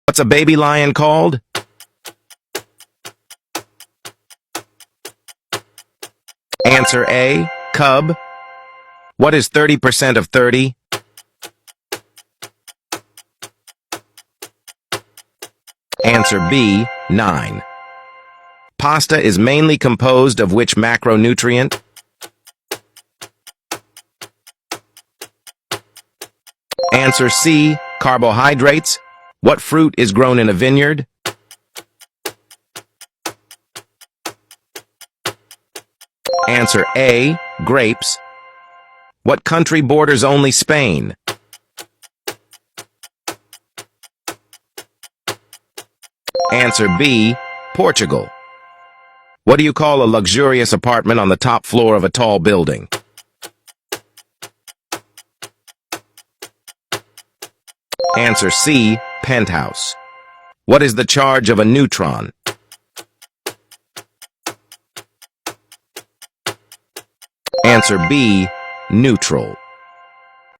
What's a baby lion called? Answer A, cub. What is 30% of 30? Answer B, 9. Pasta is mainly composed of which macronutrient? Answer C, carbohydrates. What fruit is grown in a vineyard? Answer A, grapes. What country borders only Spain? Answer B, Portugal. What do you call a luxurious apartment on the top floor of a tall building? Answer C, penthouse. What is the charge of a neutron? Answer B, neutral.